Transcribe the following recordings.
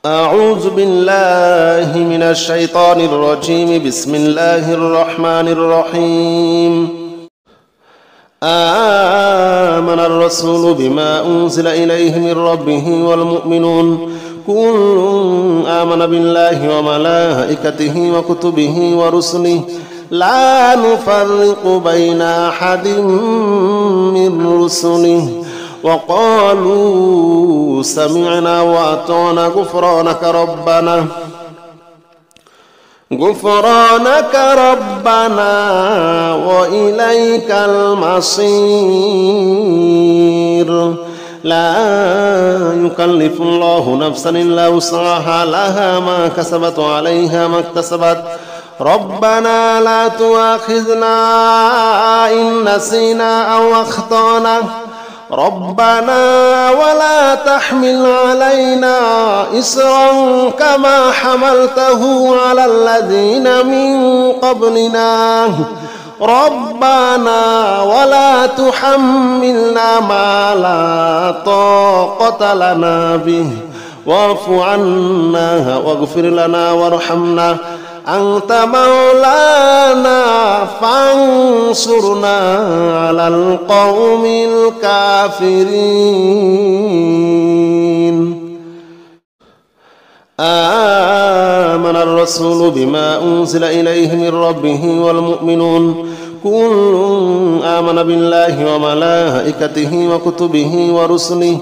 أعوذ بالله من الشيطان الرجيم. بسم الله الرحمن الرحيم. آمن الرسول بما أنزل إليه من ربه والمؤمنون كل آمن بالله وملائكته وكتبه ورسله لا نفرق بين أحد من رسله وقالوا سمعنا وأطعنا غفرانك ربنا وإليك المصير. لا يكلف الله نفسا إلا وسعها لها ما كسبت وعليها ما اكتسبت. ربنا لا تؤاخذنا إن نسينا أو أخطأنا ربنا ولا تحمل علينا إصرا كما حملته على الذين من قبلنا ربنا ولا تحملنا ما لا طاقة لنا به واعف عنا واغفر لنا وارحمنا أنت مولانا فانصرنا على القوم الكافرين. آمن الرسول بما أنزل إليه من ربه والمؤمنون كل آمن بالله وملائكته وكتبه ورسله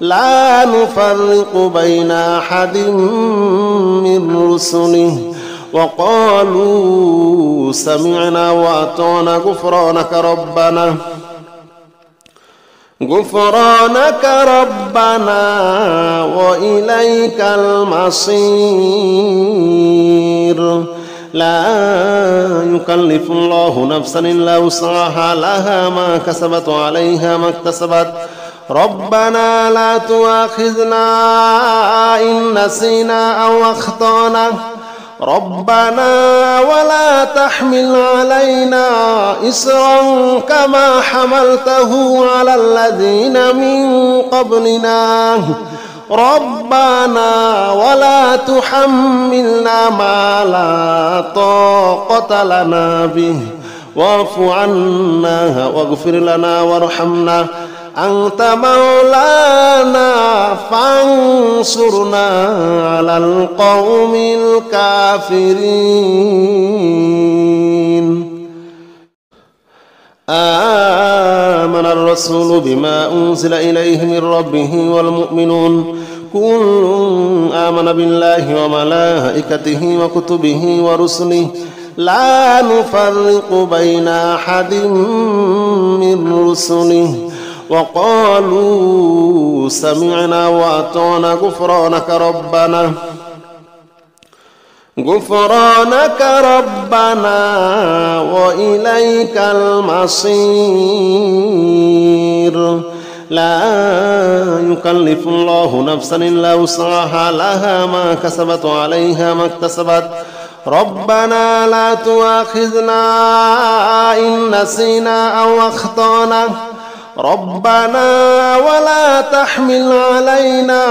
لا نفرق بين أحد من رسله وقالوا سمعنا وأطعنا غفرانك ربنا وإليك المصير. لا يكلف الله نفسا إلا وسعها لها ما كسبت وعليها ما اكتسبت. ربنا لا تؤاخذنا إن نسينا أو أخطأنا ربنا ولا تحمل علينا إصرا كما حملته على الذين من قبلنا ربنا ولا تحملنا ما لا طاقة لنا به واعف عنا واغفر لنا وارحمنا أنت مولانا فانصرنا على القوم الكافرين. آمن الرسول بما أنزل إليه من ربه والمؤمنون كل آمن بالله وملائكته وكتبه ورسله لا نفرق بين أحد من رسله وقالوا سمعنا وأطعنا غفرانك ربنا وإليك المصير. لا يكلف الله نفسا إلا وسعها لها ما كسبت وعليها ما اكتسبت. ربنا لا تؤاخذنا إن نسينا أو أخطأنا ربنا ولا تحمل علينا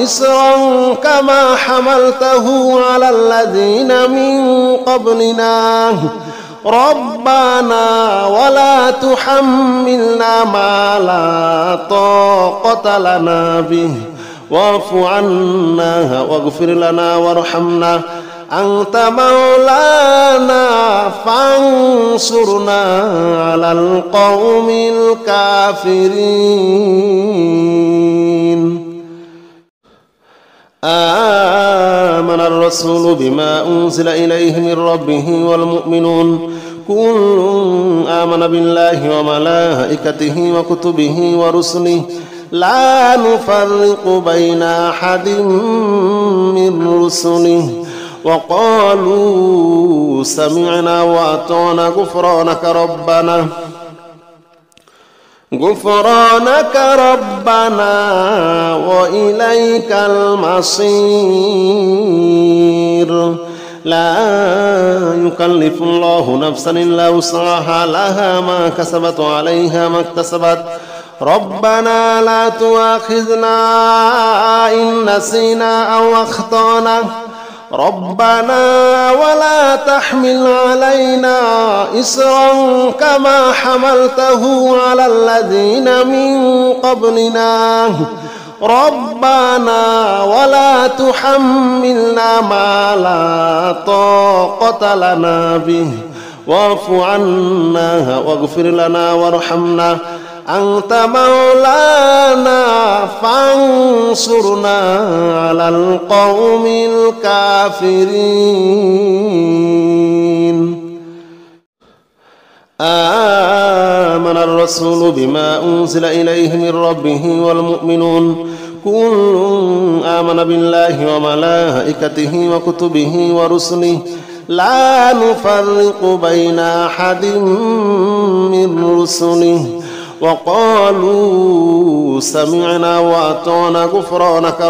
إصرا كما حملته على الذين من قبلنا ربنا ولا تحملنا ما لا طاقة لنا به واعف عنا واغفر لنا وارحمنا أنت مولانا فانصرنا على القوم الكافرين. آمن الرسول بما أنزل إليه من ربه والمؤمنون كل آمن بالله وملائكته وكتبه ورسله لا نفرق بين أحد من رسله وقالوا سمعنا وأطعنا غفرانك ربنا وإليك المصير. لا يكلف الله نفسا إلا وسعها لها ما كسبت وعليها ما اكتسبت. ربنا لا تؤاخذنا إن نسينا أو أخطأنا ربنا ولا تحمل علينا إصرا كما حملته على الذين من قبلنا ربنا ولا تحملنا ما لا طاقة لنا به واعف عنا واغفر لنا وارحمنا أنت مولانا فانصرنا على القوم الكافرين. آمن الرسول بما أنزل إليه من ربه والمؤمنون كل آمن بالله وملائكته وكتبه ورسله لا نفرق بين أحد من رسله وقالوا سمعنا وأطعنا غفرانك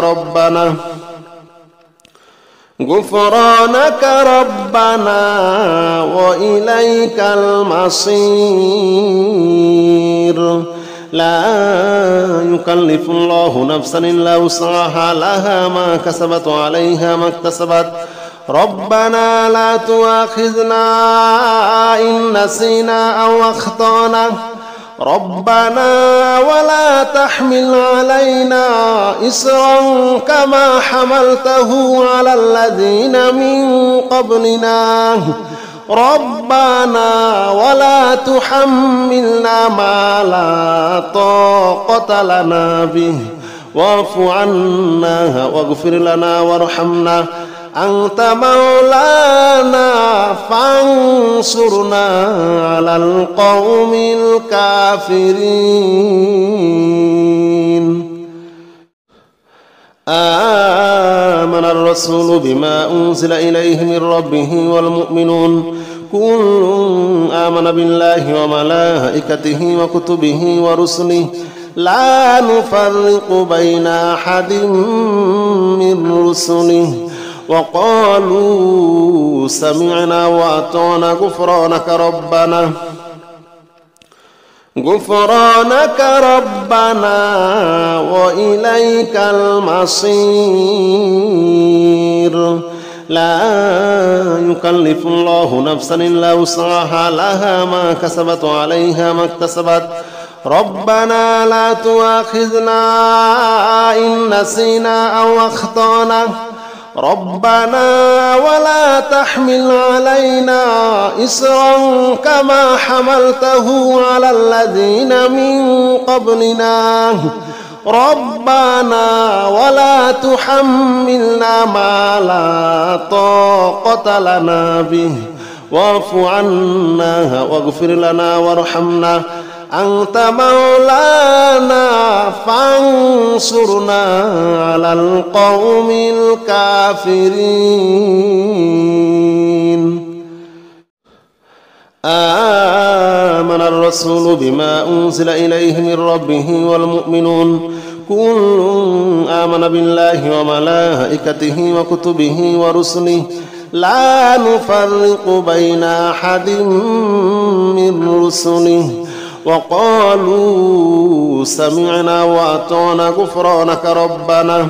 ربنا وإليك المصير. لا يكلف الله نفسا إلا وسعها لها ما كسبت وعليها ما اكتسبت ربنا لا تؤاخذنا إن نسينا أو أخطأنا ربنا ولا تحمل علينا إصرا كما حملته على الذين من قبلنا ربنا ولا تحملنا ما لا طاقة لنا به واعف عنا واغفر لنا وارحمنا أنت مولانا فانصرنا على القوم الكافرين. آمن الرسول بما أنزل إليه من ربه والمؤمنون كل آمن بالله وملائكته وكتبه ورسله لا نفرق بين أحد من رسله وقالوا سمعنا وأطعنا غفرانك ربنا وإليك المصير. لا يكلف الله نفسا إلا وسعها لها ما كسبت وعليها ما اكتسبت ربنا لا تؤاخذنا إن نسينا أو أخطأنا ربنا ولا تحمل علينا إصرا كما حملته على الذين من قبلنا ربنا ولا تحملنا ما لا طاقة لنا به واعف عنا واغفر لنا وارحمنا أنت مولانا فانصرنا على القوم الكافرين. آمن الرسول بما أنزل إليه من ربه والمؤمنون كل آمن بالله وملائكته وكتبه ورسله لا نفرق بين أحد من رسله وقالوا سمعنا وأطعنا غفرانك ربنا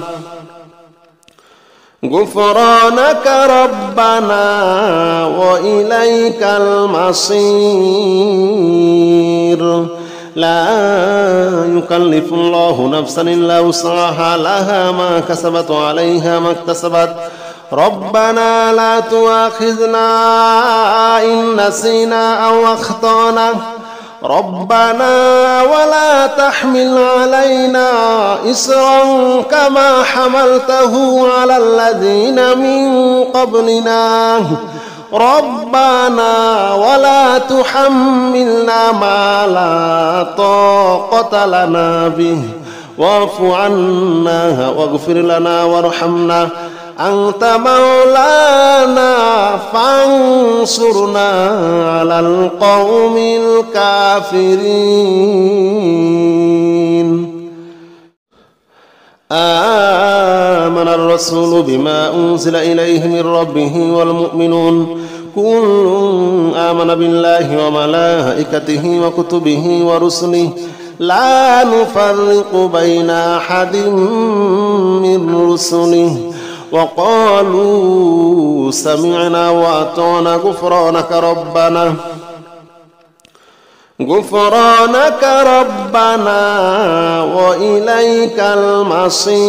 وإليك المصير. لا يكلف الله نفسا إلا وسعها لها ما كسبت وعليها ما اكتسبت ربنا لا تؤاخذنا إن نسينا أو أخطأنا ربنا ولا تحمل علينا إصرا كما حملته على الذين من قبلنا ربنا ولا تحملنا ما لا طاقة لنا به واعف عنا واغفر لنا وارحمنا أنت مولانا فانصرنا على القوم الكافرين. آمن الرسول بما أنزل إليه من ربه والمؤمنون كل آمن بالله وملائكته وكتبه ورسله لا نفرق بين أحد من رسله وقالوا سمعنا وأطعنا غفرانك ربنا وإليك المصير.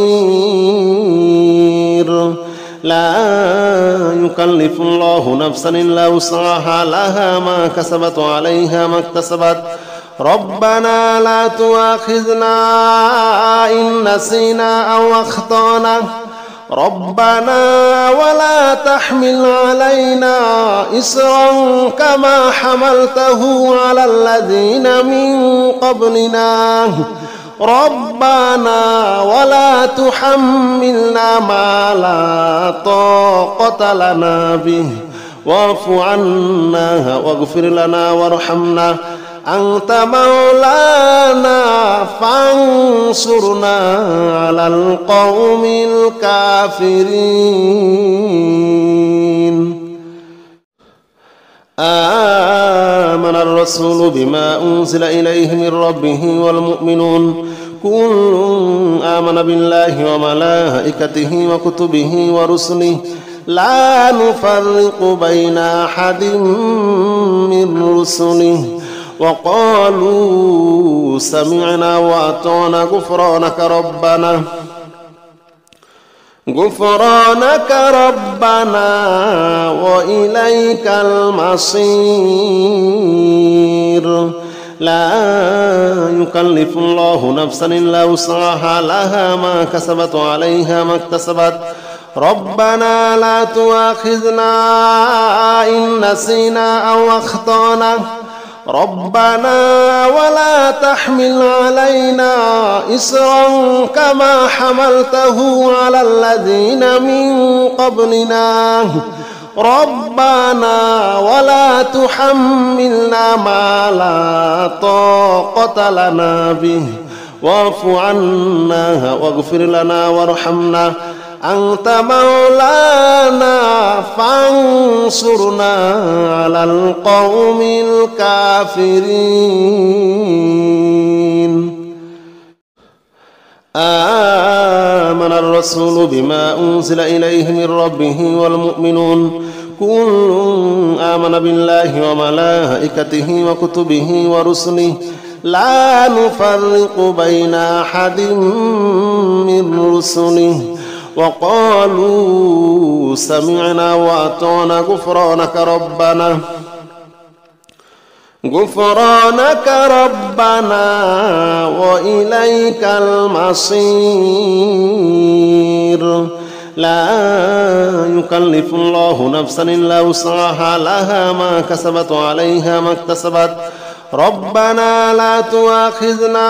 لا يكلف الله نفسا إلا وسعها، لها ما كسبت وعليها ما اكتسبت. ربنا لا تؤاخذنا إن نسينا أو أخطأنا، ربنا ولا تحمل علينا إصرا كما حملته على الذين من قبلنا، ربنا ولا تحملنا ما لا طاقة لنا به، واعف عنا واغفر لنا وارحمنا، أنت مولانا فانصرنا على القوم الكافرين. آمن الرسول بما أنزل إليه من ربه والمؤمنون كل آمن بالله وملائكته وكتبه ورسله لا نفرق بين أحد من رسله وقالوا سمعنا وأطعنا غفرانك ربنا وإليك المصير. لا يكلف الله نفسا إلا وسعها، لها ما كسبت وعليها ما اكتسبت. ربنا لا تؤاخذنا إن نسينا أو أخطأنا، ربنا ولا تحمل علينا إصرا كما حملته على الذين من قبلنا، ربنا ولا تحملنا ما لا طاقة لنا به، واعف عنا واغفر لنا وارحمنا، أنت مولانا فانصرنا على القوم الكافرين. آمن الرسول بما أنزل إليه من ربه والمؤمنون كل آمن بالله وملائكته وكتبه ورسله لا نفرق بين أحد من رسله وقالوا سمعنا وأطعنا غفرانك ربنا وإليك المصير. لا يكلف الله نفسا إلا وسعها، لها ما كسبت وعليها ما اكتسبت. ربنا لا تؤاخذنا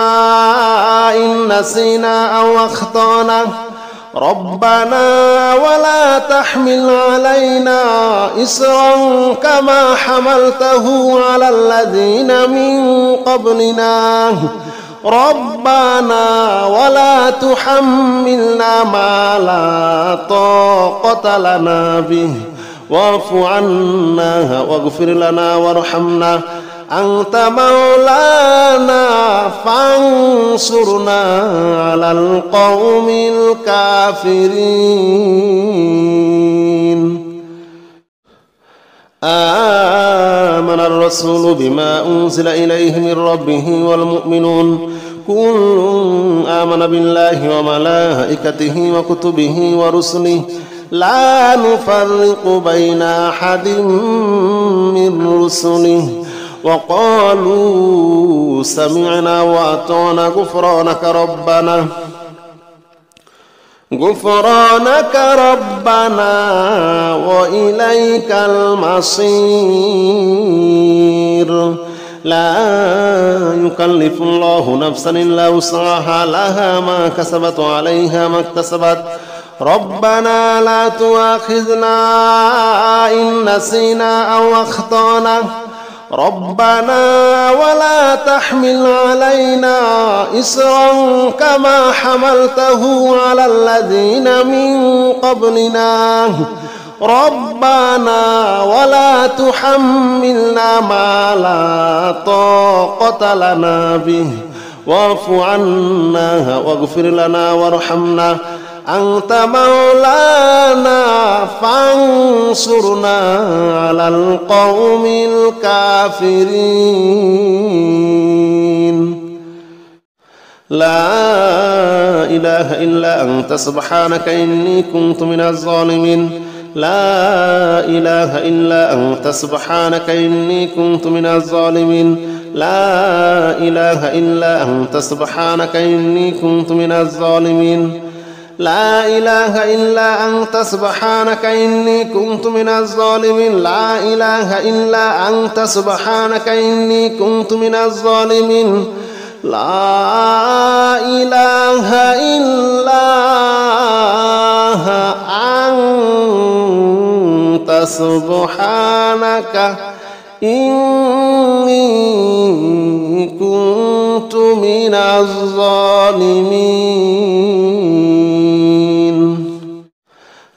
إن نسينا أو أخطأنا، ربنا ولا تحمل علينا إصرا كما حملته على الذين من قبلنا، ربنا ولا تحملنا ما لا طاقة لنا به، واعف عنا واغفر لنا وارحمنا، أنت مولانا فانصرنا على القوم الكافرين. آمن الرسول بما أنزل إليه من ربه والمؤمنون كل آمن بالله وملائكته وكتبه ورسله لا نفرق بين أحد من رسله وقالوا سمعنا وأطعنا غفرانك ربنا وإليك المصير. لا يكلف الله نفسا إلا وسعها، لها ما كسبت وعليها ما اكتسبت. ربنا لا تؤاخذنا إن نسينا أو أخطأنا، ربنا ولا تحمل علينا إصرا كما حملته على الذين من قبلنا، ربنا ولا تحملنا ما لا طاقة لنا به، واعف عنا واغفر لنا وارحمنا أنت مولانا فانصرنا على القوم الكافرين لا إله إلا أنت سبحانك إني كنت من الظالمين لا إله إلا أنت سبحانك إني كنت من الظالمين لا إله إلا أنت سبحانك إني كنت من الظالمين لا إله إلا أنت سبحانك إني كنت من الظالمين لا إله إلا أنت سبحانك إني كنت من الظالمين لا إله إلا أنت سبحانك إني كنت من الظالمين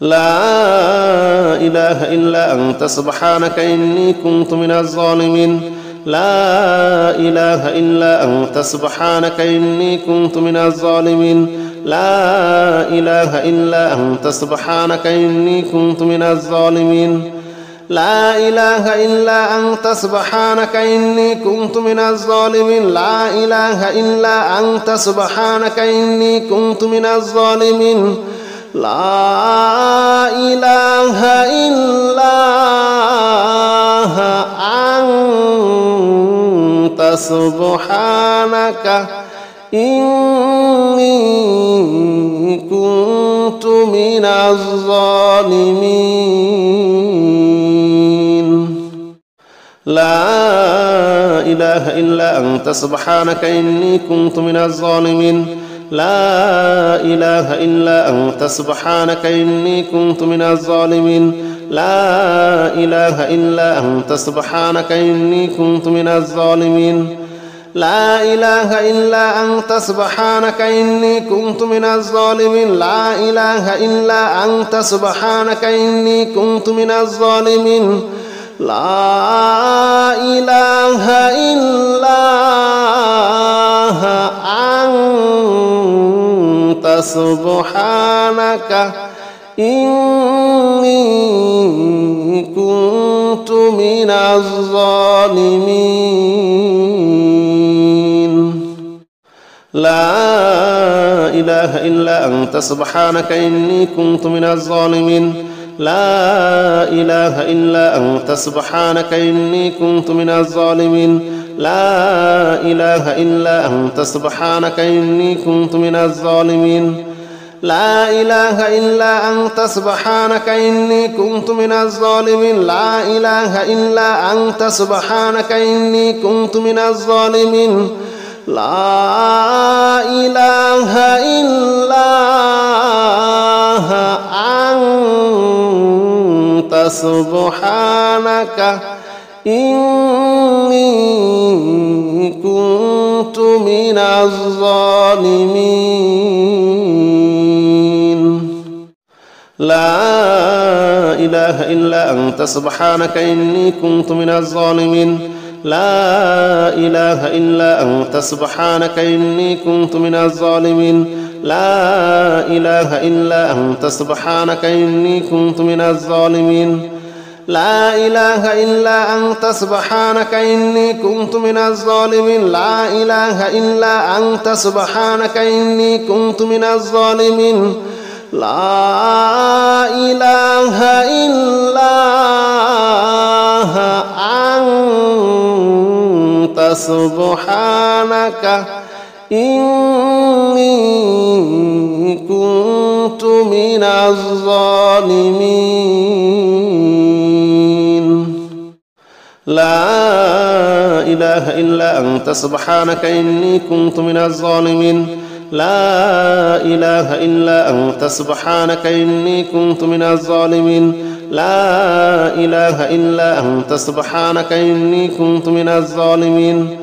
لا إله إلا أنت سبحانك إني كنت من الظالمين لا إله إلا أنت سبحانك إني كنت من الظالمين لا إله إلا أنت سبحانك إني كنت من الظالمين لا إله إلا أنت سبحانك إني كنت من الظالمين لا إله إلا أنت سبحانك إني كنت من الظالمين لا إله إلا أنت سبحانك إني كنت من الظالمين لا إله إلا أنت سبحانك إني كنت من الظالمين لا إله إلا أنت سبحانك إني كنت من الظالمين لا إله إلا أنت سبحانك إني كنت من الظالمين لا إله إلا أنت سبحانك إني كنت من الظالمين لا إله إلا أنت سبحانك إني كنت من الظالمين لا إله إلا أنت سبحانك إني كنت من الظالمين لا إله إلا أنت سبحانك إني كنت من الظالمين لا إله إلا أنت سبحانك إني كنت من الظالمين لا إله إلا أنت سبحانك إني كنت من الظالمين لا إله إلا أنت سبحانك إني كنت من الظالمين لا إله إلا أنت سبحانك إني كنت من الظالمين لا إله إلا أنت سبحانك إني كنت من الظالمين لا إله إلا أنت سبحانك إني كنت من الظالمين لا إله إلا أنت سبحانك إني كنت من الظالمين لا إله إلا أنت سبحانك إني كنت من الظالمين لا إله إلا أنت سبحانك إني كنت من الظالمين لا إله إلا أنت سبحانك إني كنت من الظالمين لا إله إلا أنت سبحانك إني كنت من الظالمين لا إله إلا أنت سبحانك إني كنت من الظالمين لا إله إلا أنت سبحانك إني كنت من الظالمين لا إله إلا أنت سبحانك إني كنت من الظالمين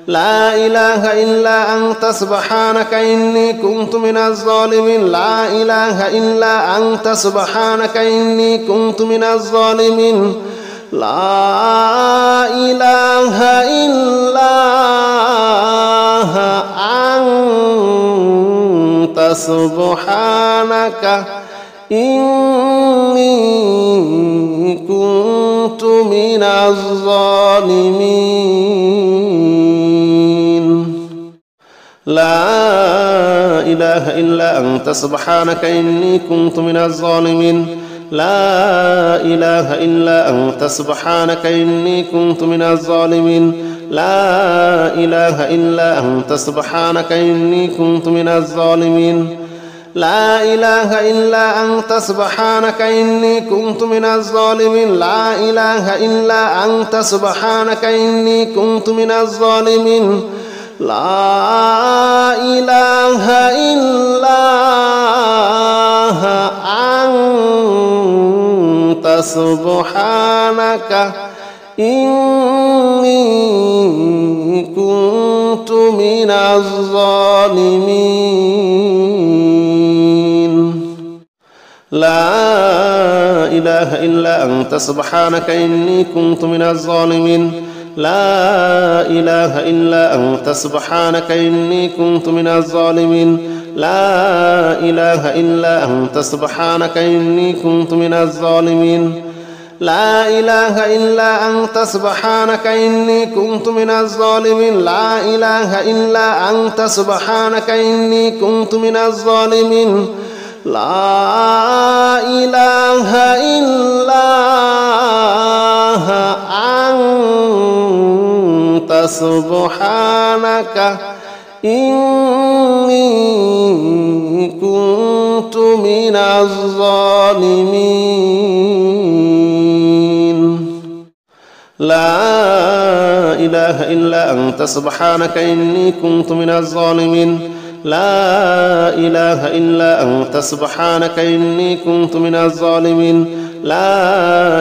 لا إله إلا أنت سبحانك إني كنت من الظالمين لا إله إلا أنت سبحانك إني كنت من الظالمين لا إله إلا أنت سبحانك إني كنت من الظالمين لا إله إلا أنت سبحانك إني كنت من الظالمين لا إله إلا أنت سبحانك إني كنت من الظالمين لا إله إلا أنت سبحانك إني كنت من الظالمين لا إله إلا أنت سبحانك إني كنت من الظالمين لا إله إلا أنت سبحانك إني كنت من الظالمين لا إله إلا أنت سبحانك إني كنت من الظالمين لا إله إلا أنت سبحانك إني كنت من الظالمين لا إله إلا أنت سبحانك إني كنت من الظالمين لا إله إلا أنت سبحانك إني كنت من الظالمين لا إله إلا أنت سبحانك إني كنت من الظالمين لا إله إلا أنت سبحانك إني كنت من الظالمين لا إله إلا أنت سبحانك إني كنت من الظالمين لا إله إلا أنت سبحانك إني كنت من الظالمين لا إله إلا أنت سبحانك إني كنت من الظالمين لا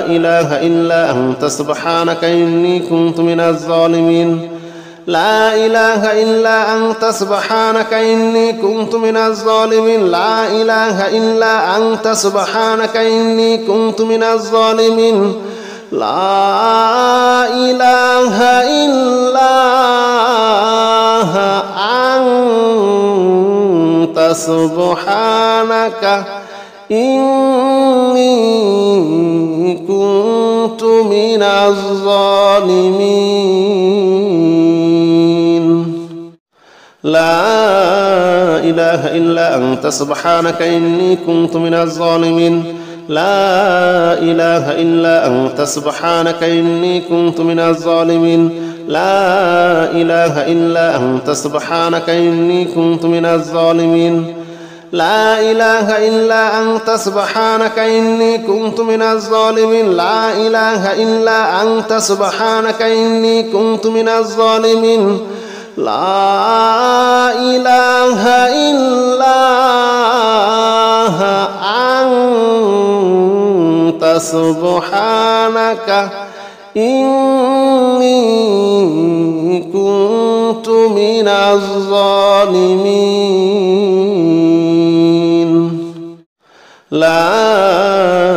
إله إلا أنت سبحانك إني كنت من الظالمين لا إله إلا أنت سبحانك إني كنت من الظالمين لا إله إلا أنت سبحانك إني كنت من الظالمين لا إله إلا أنت سبحانك إني كنت من الظالمين لا إله إلا أنت سبحانك إني كنت من الظالمين لا إله إلا أنت سبحانك إني كنت من الظالمين لا إله إلا أنت سبحانك إني كنت من الظالمين لا إله إلا أنت سبحانك إني كنت من الظالمين لا إله إلا أنت سبحانك إني كنت من الظالمين لا إله إلا أنت سبحانك إني كنت من الظالمين لا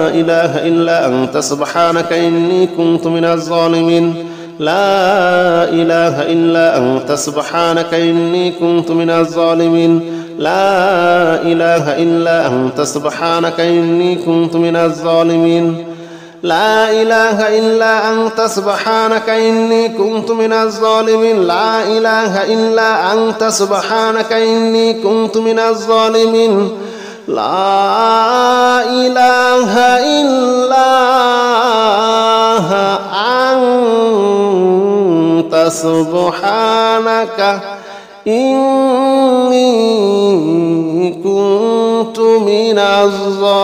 إله إلا أنت سبحانك إني كنت من الظالمين لا إله إلا أنت سبحانك إني كنت من الظالمين لا إله إلا أنت سبحانك إني كنت من الظالمين لا إله إلا أنت سبحانك إني كنت من الظالمين لا إله إلا أنت سبحانك إني كنت من الظالمين لا إله إلا أنت سبحانك إني كنت من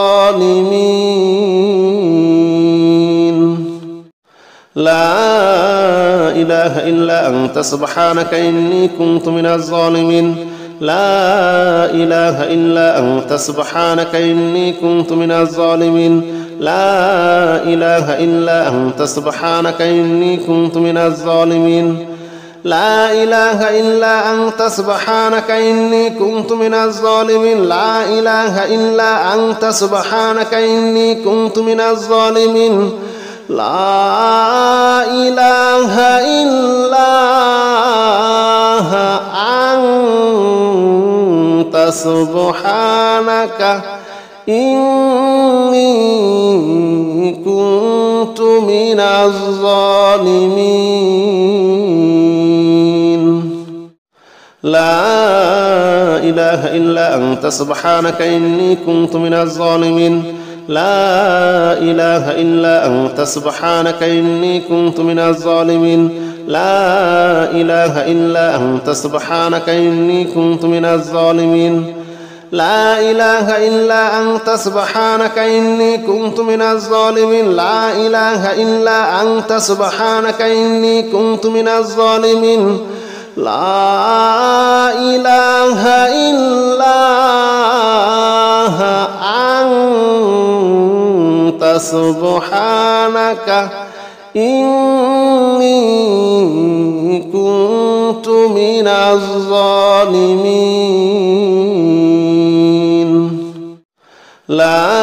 الظالمين لا إله إلا أنت سبحانك إني كنت من الظالمين لا إله إلا أنت سبحانك إني كنت من الظالمين لا إله إلا أنت سبحانك إني كنت من الظالمين لا إله إلا أنت سبحانك إني كنت من الظالمين لا إله إلا أنت سبحانك إني كنت من الظالمين لا إله إلا أنت أنت سبحانك إني كنت من الظالمين لا إله إلا أنت سبحانك إني كنت من الظالمين لا إله إلا أنت سبحانك إني كنت من الظالمين لا إله إلا أنت سبحانك إني كنت من الظالمين لا إله إلا أنت سبحانك إني كنت من الظالمين لا إله إلا أنت سبحانك إني كنت من الظالمين لا إله إلا أنت سبحانك إني كنت من الظالمين لا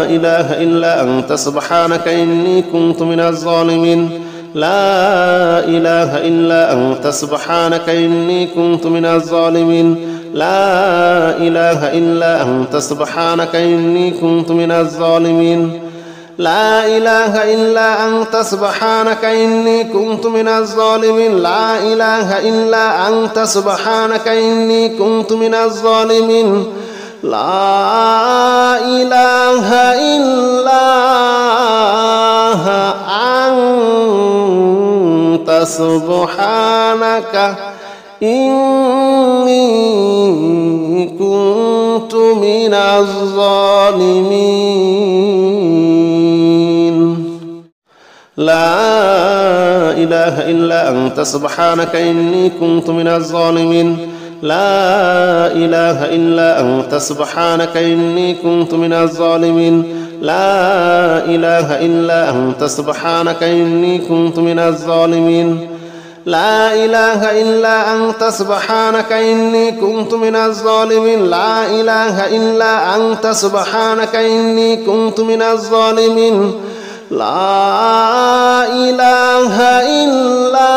إله إلا أنت سبحانك إني كنت من الظالمين لا إله إلا أنت سبحانك إني كنت من الظالمين لا إله إلا أنت سبحانك إني كنت من الظالمين لا إله إلا أنت سبحانك إني كنت من الظالمين لا إله إلا أنت سبحانك إني كنت من الظالمين لا إله إلا أنت سبحانك إني كنت من الظالمين لا إله إلا أنت سبحانك إني كنت من الظالمين لا إله إلا أنت سبحانك إني كنت من الظالمين لا إله إلا أنت سبحانك إني كنت من الظالمين لا إله إلا أنت سبحانك إني كنت من الظالمين لا إله إلا أنت سبحانك إني كنت من الظالمين لا إله إلا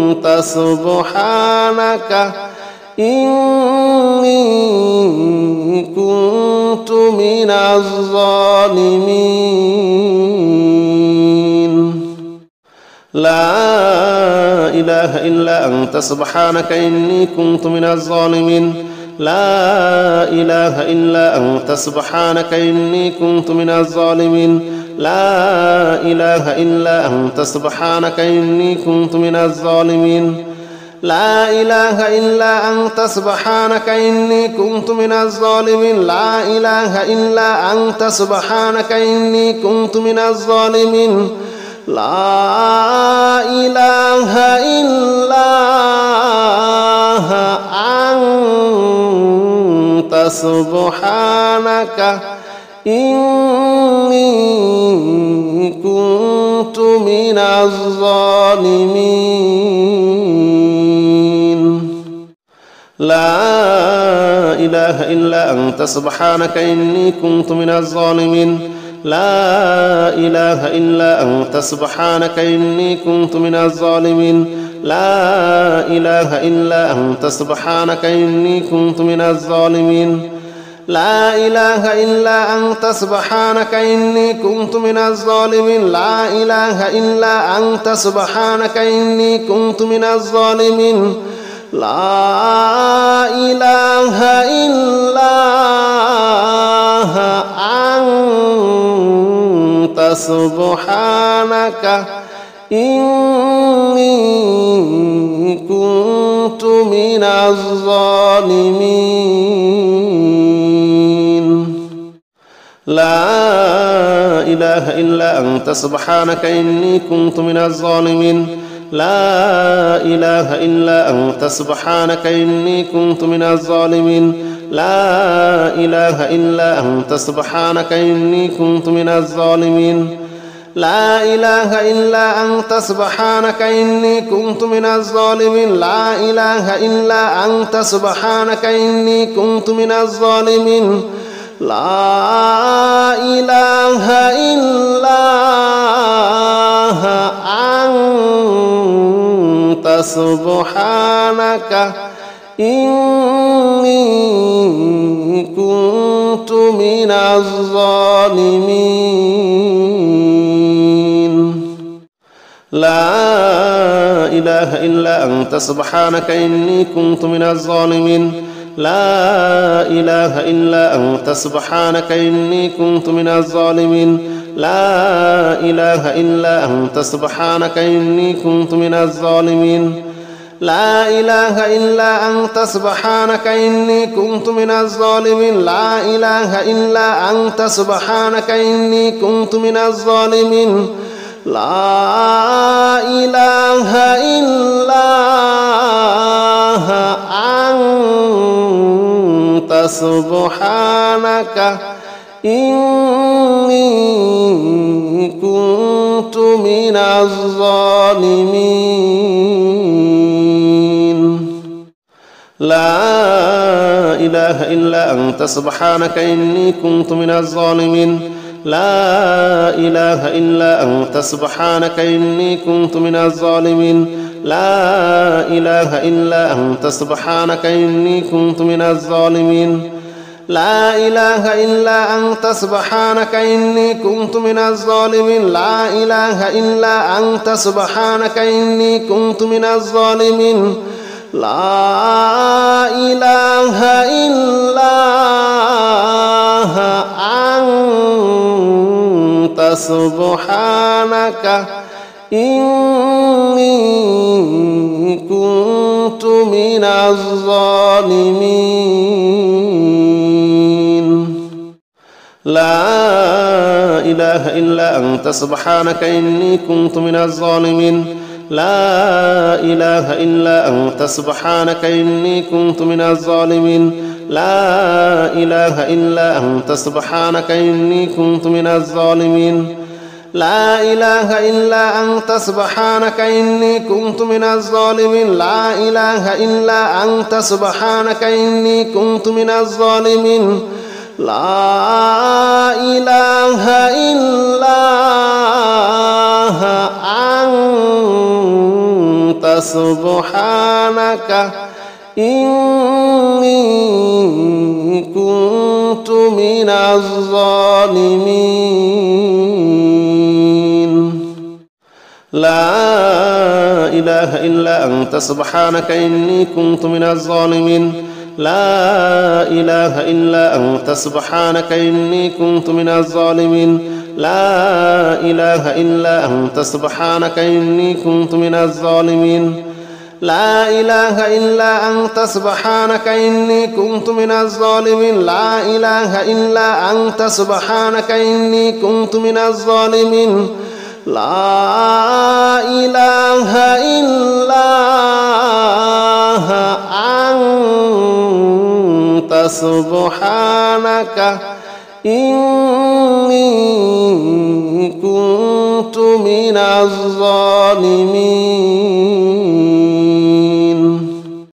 أنت سبحانك إني كنت من الظالمين لا إله إلا أنت سبحانك إني كنت من الظالمين لا إله إلا أنت سبحانك إني كنت من الظالمين لا إله إلا أنت سبحانك إني كنت من الظالمين لا إله إلا أنت سبحانك إني كنت من الظالمين لا إله إلا أنت سبحانك إني كنت من الظالمين لا إله إلا أنت سبحانك إني كنت من الظالمين لا إله إلا أنت سبحانك إني كنت من الظالمين لا إله إلا أنت سبحانك إني كنت من الظالمين لا إله إلا أنت سبحانك إني كنت من الظالمين لا إله إلا أنت سبحانك إني كنت من الظالمين لا إله إلا أنت سبحانك إني كنت من الظالمين لا إله إلا أنت سبحانك إني كنت من الظالمين لا إله إلا أنت سبحانك إني كنت من الظالمين لا إله إلا أنت سبحانك إني كنت من الظالمين لا إله إلا أنت سبحانك إني كنت من الظالمين لا إله إلا أنت سبحانك إني كنت من الظالمين لا إله إلا أنت سبحانك إني كنت من الظالمين لا إله إلا أنت سبحانك إني كنت من الظالمين لا إله إلا أنت سبحانك إني كنت من الظالمين لا إله إلا أنت سبحانك إني كنت من الظالمين لا إله إلا أنت سبحانك إني كنت من الظالمين لا إله إلا أنت سبحانك إني كنت من الظالمين لا إله إلا أنت سبحانك إني كنت من الظالمين لا إله إلا أنت سبحانك إني كنت من الظالمين لا إله إلا أنت سبحانك إني كنت من الظالمين لا إله إلا أنت سبحانك إني كنت من الظالمين لا إله إلا أنت سبحانك إني كنت من الظالمين لا إله إلا أنت سبحانك إني كنت من الظالمين لا إله إلا أنت سبحانك إني كنت من الظالمين لا إله إلا أنت سبحانك إني كنت من الظالمين لا إله إلا أنت سبحانك إني كنت من الظالمين لا إله إلا أنت سبحانك إني كنت من الظالمين لا إله إلا أنت سبحانك إني كنت من الظالمين لا إله إلا أنت سبحانك إني كنت من الظالمين لا إله إلا أنت سبحانك إني كنت من الظالمين لا إله إلا أنت سبحانك إني كنت من الظالمين لا إله إلا أنت سبحانك إني كنت من الظالمين لا إله إلا أنت سبحانك إني كنت من الظالمين لا إله إلا أنت سبحانك إني كنت من الظالمين لا إله إلا أنت سبحانك إني كنت من الظالمين لا إله إلا أنت سبحانك إني كنت من الظالمين لا إله إلا أنت سبحانك إني كنت من الظالمين